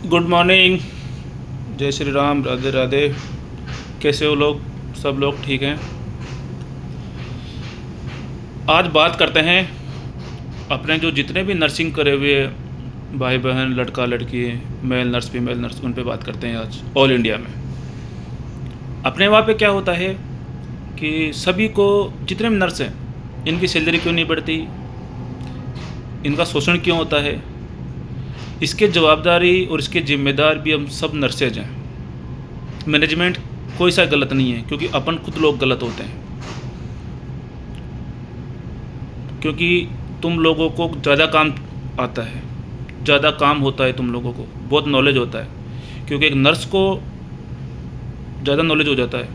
Good morning. जय श्री राम, राधे राधे। कैसे हो लोग? सब लोग ठीक हैं। आज बात करते हैं अपने जो जितने भी नर्सिंग करे हुए भाई बहन, लड़का लड़की, मेल नर्स फीमेल नर्स, उन पे बात करते हैं आज ऑल इंडिया में। अपने वहाँ पे क्या होता है कि सभी को, जितने भी नर्स हैं, इनकी सैलरी क्यों नहीं बढ़ती, इनका शोषण क्यों होता है, इसके जवाबदारी और इसके जिम्मेदार भी हम सब नर्सेज हैं। मैनेजमेंट कोई सा गलत नहीं है, क्योंकि अपन खुद लोग गलत होते हैं। क्योंकि तुम लोगों को ज़्यादा काम आता है, ज़्यादा काम होता है, तुम लोगों को बहुत नॉलेज होता है। क्योंकि एक नर्स को ज़्यादा नॉलेज हो जाता है,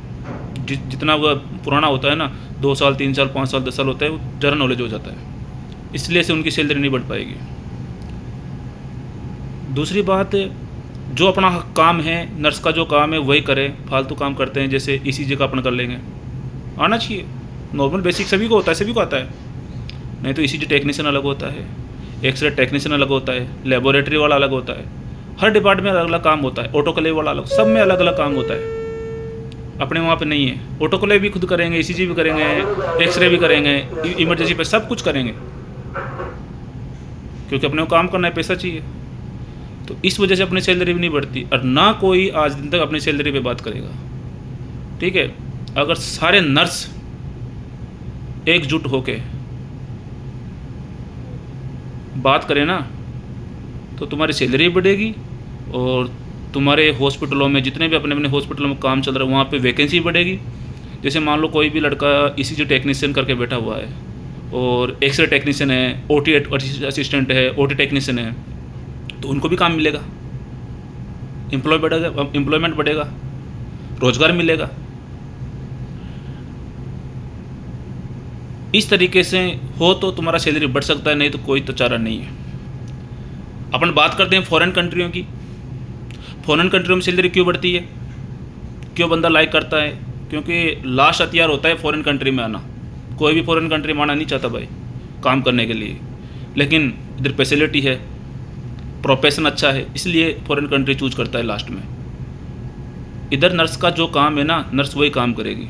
जितना वह पुराना होता है ना, 2 साल 3 साल 5 साल 10 साल होता है, वो ज़्यादा नॉलेज हो जाता है। इसलिए से उनकी सैलरी नहीं बढ़ पाएगी। दूसरी बात, जो अपना काम है, नर्स का जो काम है वही करें। फालतू काम करते हैं, जैसे ईसीजी का अपन कर लेंगे, आना चाहिए। नॉर्मल बेसिक सभी को होता है, सभी को आता है। नहीं तो ईसीजी टेक्नीशियन अलग होता है, एक्सरे टेक्नीशियन अलग होता है, लेबोरेटरी वाला अलग होता है। हर डिपार्टमेंट में अलग अलग काम होता है। ऑटोक्लेव वाला अलग, सब में अलग अलग काम होता है। अपने वहाँ पे नहीं है। ऑटोक्लेव भी खुद करेंगे, ईसीजी भी करेंगे, एक्सरे भी करेंगे, इमरजेंसी पे सब कुछ करेंगे, क्योंकि अपने को काम करना है, पैसा चाहिए। तो इस वजह से अपनी सैलरी भी नहीं बढ़ती, और ना कोई आज दिन तक अपनी सैलरी पे बात करेगा। ठीक है, अगर सारे नर्स एकजुट होके बात करें ना, तो तुम्हारी सैलरी बढ़ेगी, और तुम्हारे हॉस्पिटलों में, जितने भी अपने अपने हॉस्पिटलों में काम चल रहा है, वहाँ पे वैकेंसी बढ़ेगी। जैसे मान लो कोई भी लड़का ईसीजी टेक्नीशियन करके बैठा हुआ है, और एक्सरे टेक्नीशियन है, ओटी असिस्टेंट है, ओटी टेक्नीशियन है, तो उनको भी काम मिलेगा, एम्प्लॉयमेंट बढ़ेगा, रोजगार मिलेगा। इस तरीके से हो तो तुम्हारा सैलरी बढ़ सकता है, नहीं तो कोई तो चारा नहीं है। अपन बात करते हैं फॉरेन कंट्रियों की। फॉरेन कंट्रियों में सैलरी क्यों बढ़ती है, क्यों बंदा लाइक करता है? क्योंकि लास्ट हथियार होता है फॉरेन कंट्री में आना। कोई भी फॉरेन कंट्री में आना नहीं चाहता भाई काम करने के लिए, लेकिन इधर फैसिलिटी है, प्रोफेशन अच्छा है, इसलिए फॉरेन कंट्री चूज करता है लास्ट में। इधर नर्स का जो काम है ना, नर्स वही काम करेगी।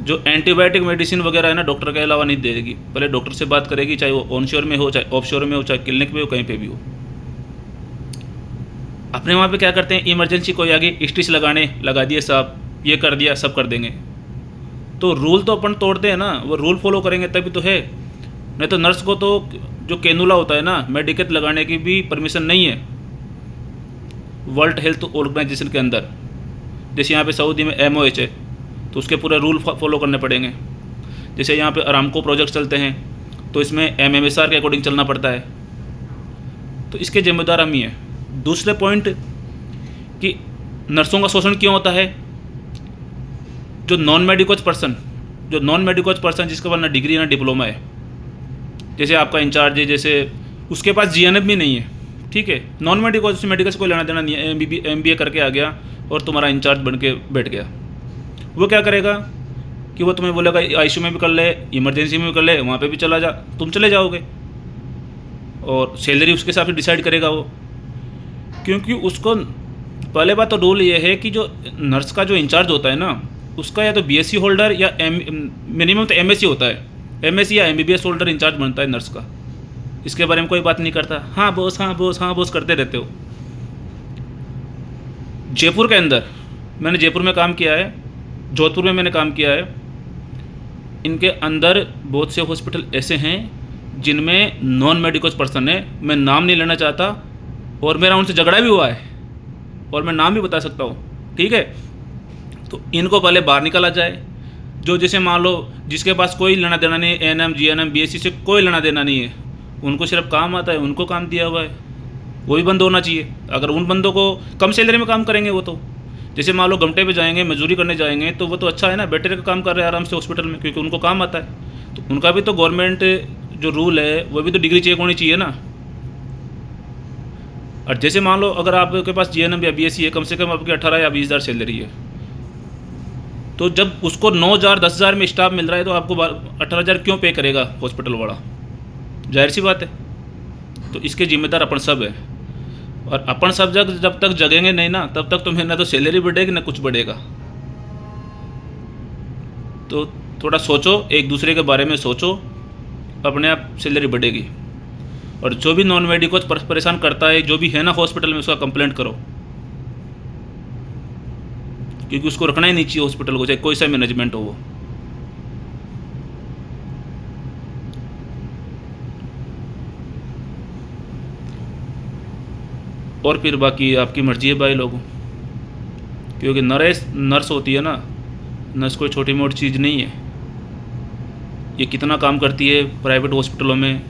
जो एंटीबायोटिक मेडिसिन वगैरह है ना, डॉक्टर के अलावा नहीं देगी। पहले डॉक्टर से बात करेगी, चाहे वो ऑनशोर में हो, चाहे ऑफशोर में हो, चाहे क्लिनिक में हो, कहीं पे भी हो। अपने वहाँ पे क्या करते हैं, इमरजेंसी कोई आ गई, स्टिच लगा दिए साहब, ये कर दिया, सब कर देंगे। तो रूल तो अपन तोड़ते हैं ना, वो रूल फॉलो करेंगे तभी तो है। नहीं तो नर्स को तो जो कैनुला होता है ना, मेडिकेट लगाने की भी परमिशन नहीं है वर्ल्ड हेल्थ ऑर्गेनाइजेशन के अंदर। जैसे यहाँ पे सऊदी में MOH है, तो उसके पूरे रूल फॉलो करने पड़ेंगे। जैसे यहाँ पे अरामको प्रोजेक्ट चलते हैं, तो इसमें MMSR के अकॉर्डिंग चलना पड़ता है। तो इसके जिम्मेदार हम ही हैं। दूसरे पॉइंट कि नर्सों का शोषण क्यों होता है? जो नॉन मेडिकोज पर्सन जिसके पास ना डिग्री ना डिप्लोमा है, जैसे आपका इंचार्ज है, जैसे उसके पास GNF भी नहीं है, ठीक है, नॉन मेडिकल से कोई लेना देना नहीं है, MBA करके आ गया और तुम्हारा इंचार्ज बन के बैठ गया। वो क्या करेगा कि वो तुम्हें बोलेगा ICU में भी कर ले, इमरजेंसी में भी कर ले, वहाँ पे भी चला जा, तुम चले जाओगे, और सैलरी उसके हिसाब से डिसाइड करेगा वो। क्योंकि उसको पहले बात तो रूल ये है कि जो नर्स का जो इंचार्ज होता है ना, उसका या तो BSc होल्डर या मिनिमम तो MSc होता है, MSc या MBBS होल्डर इंचार्ज बनता है नर्स का। इसके बारे में कोई बात नहीं करता, हाँ बॉस, हाँ बॉस, हाँ बॉस करते रहते हो। जयपुर के अंदर मैंने जयपुर में काम किया है, जोधपुर में मैंने काम किया है। इनके अंदर बहुत से हॉस्पिटल ऐसे हैं जिनमें नॉन मेडिकल पर्सन है, मैं नाम नहीं लेना चाहता, और मेरा उनसे झगड़ा भी हुआ है, और मैं नाम भी बता सकता हूँ, ठीक है। तो इनको पहले बाहर निकाला जाए। जो जैसे मान लो जिसके पास कोई लेना देना नहीं है, ANM GNM BSc से कोई लेना देना नहीं है, उनको सिर्फ काम आता है, उनको काम दिया हुआ है, वो भी बंद होना चाहिए। अगर उन बंदों को कम सैलरी में काम करेंगे, वो तो जैसे मान लो घंटे पे जाएंगे, मजदूरी करने जाएंगे, तो वो तो अच्छा है ना, बैठे रह काम कर रहे हैं आराम से हॉस्पिटल में, क्योंकि उनको काम आता है। तो उनका भी तो गवर्नमेंट जो रूल है, वो भी तो डिग्री चेक होनी चाहिए ना। और जैसे मान लो अगर आपके पास GNM या BSc है, कम से कम आपकी 18 या 20 हज़ार सैलरी है, तो जब उसको 9,000 10,000 में स्टाफ मिल रहा है, तो आपको 18,000 क्यों पे करेगा हॉस्पिटल वाला? जाहिर सी बात है। तो इसके जिम्मेदार अपन सब है। और अपन सब जब तक जगेंगे नहीं ना, तब तक तुम्हें ना तो सैलरी बढ़ेगी ना कुछ बढ़ेगा। तो थोड़ा सोचो, एक दूसरे के बारे में सोचो, अपने आप सैलरी बढ़ेगी। और जो भी नॉन मेडिको परेशान करता है, जो भी है ना हॉस्पिटल में, उसका कंप्लेंट करो, क्योंकि उसको रखना ही नहीं चाहिए हॉस्पिटल को, चाहे कोई सा मैनेजमेंट हो वो। और फिर बाकी आपकी मर्जी है भाई लोगों, क्योंकि नर्स होती है ना, नर्स कोई छोटी मोटी चीज़ नहीं है। ये कितना काम करती है प्राइवेट हॉस्पिटलों में,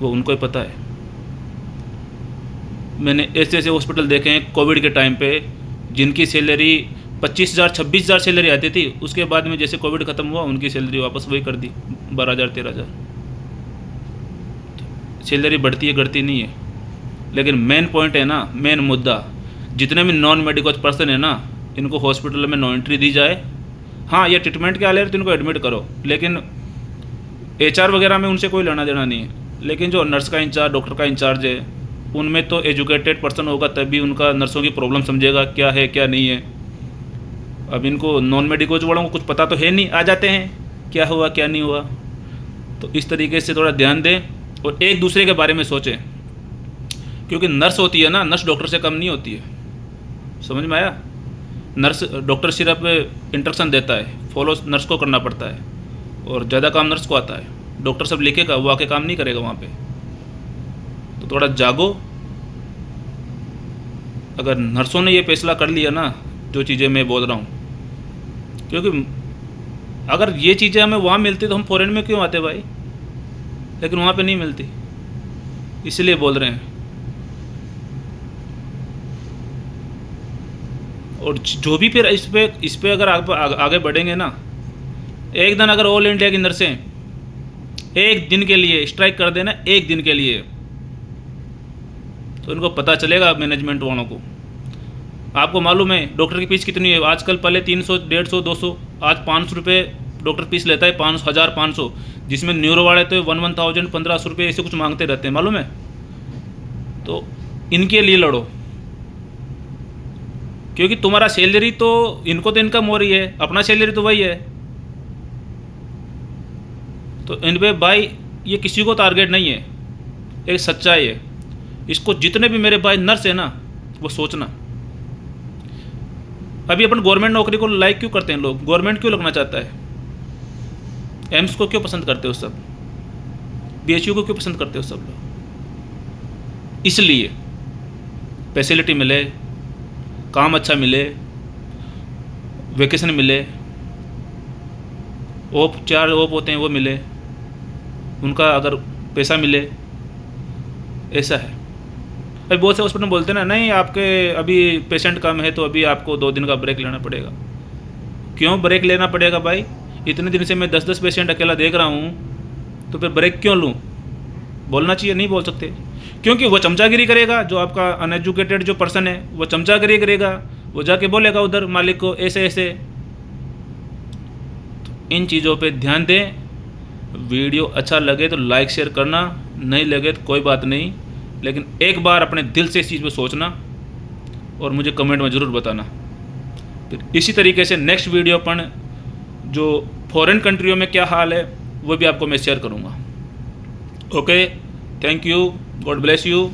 वो उनको ही पता है। मैंने ऐसे ऐसे हॉस्पिटल देखे हैं कोविड के टाइम पे, जिनकी सैलरी 25,000 26,000 सैलरी आती थी, उसके बाद में जैसे कोविड ख़त्म हुआ उनकी सैलरी वापस वही कर दी, 12,000 13,000। सैलरी बढ़ती है, घटती नहीं है। लेकिन मेन पॉइंट है ना, मेन मुद्दा, जितने भी नॉन मेडिकल पर्सन है ना, इनको हॉस्पिटल में नो एंट्री दी जाए। हाँ, ये ट्रीटमेंट के आ रहे तो इनको एडमिट करो, लेकिन HR वगैरह में उनसे कोई लेना देना नहीं है। लेकिन जो नर्स का इंचार्ज, डॉक्टर का इंचार्ज है, उनमें तो एजुकेटेड पर्सन होगा, तभी उनका नर्सों की प्रॉब्लम समझेगा क्या है क्या नहीं है। अब इनको नॉन मेडिकल वालों को कुछ पता तो है नहीं, आ जाते हैं क्या हुआ क्या नहीं हुआ। तो इस तरीके से थोड़ा ध्यान दें और एक दूसरे के बारे में सोचें, क्योंकि नर्स होती है ना, नर्स डॉक्टर से कम नहीं होती है। समझ में आया? नर्स, डॉक्टर सिर्फ इंस्ट्रक्शन देता है, फॉलो नर्स को करना पड़ता है, और ज़्यादा काम नर्स को आता है। डॉक्टर सब लिखेगा, वो आके काम नहीं करेगा वहाँ पे। तो थोड़ा जागो। अगर नर्सों ने ये फैसला कर लिया ना, जो चीज़ें मैं बोल रहा हूँ, क्योंकि अगर ये चीज़ें हमें वहाँ मिलती तो हम फॉरेन में क्यों आते भाई, लेकिन वहाँ पे नहीं मिलती, इसलिए बोल रहे हैं। और जो भी फिर इस पे अगर आगे बढ़ेंगे ना, एक दिन अगर ऑल इंडिया की नर्सें एक दिन के लिए स्ट्राइक कर देना, एक दिन के लिए, तो उनको पता चलेगा मैनेजमेंट वालों को। आपको मालूम है डॉक्टर की फीस कितनी है आजकल? पहले 300 150 200, आज 500 रुपये डॉक्टर फीस लेता है, 5,500, जिसमें न्यूरो वाले तो 1,000 1,500 रुपये ऐसे कुछ मांगते रहते हैं, मालूम है? तो इनके लिए लड़ो, क्योंकि तुम्हारा सैलरी तो, इनको तो इनकम हो रही है, अपना सैलरी तो वही है। तो इन पे भाई ये किसी को टारगेट नहीं है, एक सच्चाई है। इसको जितने भी मेरे भाई नर्स है ना, वो सोचना। अभी अपन गवर्नमेंट नौकरी को लाइक क्यों करते हैं लोग? गवर्नमेंट क्यों लगना चाहता है? एम्स को क्यों पसंद करते हो सब? BHU को क्यों पसंद करते हो सब लोग? इसलिए फैसिलिटी मिले, काम अच्छा मिले, वेकेशन मिले, ऑफ 4 ऑफ होते हैं वो मिले, उनका अगर पैसा मिले, ऐसा है। अभी बहुत से हॉस्पिटल में बोलते हैं ना, नहीं आपके अभी पेशेंट कम है तो अभी आपको 2 दिन का ब्रेक लेना पड़ेगा। क्यों ब्रेक लेना पड़ेगा भाई? इतने दिन से मैं 10-10 पेशेंट अकेला देख रहा हूँ, तो फिर ब्रेक क्यों लूँ? बोलना चाहिए, नहीं बोल सकते, क्योंकि वो चमचागिरी करेगा। जो आपका अनएजुकेटेड जो पर्सन है, वो चमचागिरी करेगा, वो जाके बोलेगा उधर मालिक को ऐसे ऐसे। तो इन चीज़ों पे ध्यान दें। वीडियो अच्छा लगे तो लाइक शेयर करना, नहीं लगे तो कोई बात नहीं, लेकिन एक बार अपने दिल से इस चीज़ पे सोचना और मुझे कमेंट में ज़रूर बताना। फिर इसी तरीके से नेक्स्ट वीडियो पर जो फॉरेन कंट्रियों में क्या हाल है वो भी आपको मैं शेयर करूँगा। Okay, thank you, God bless you.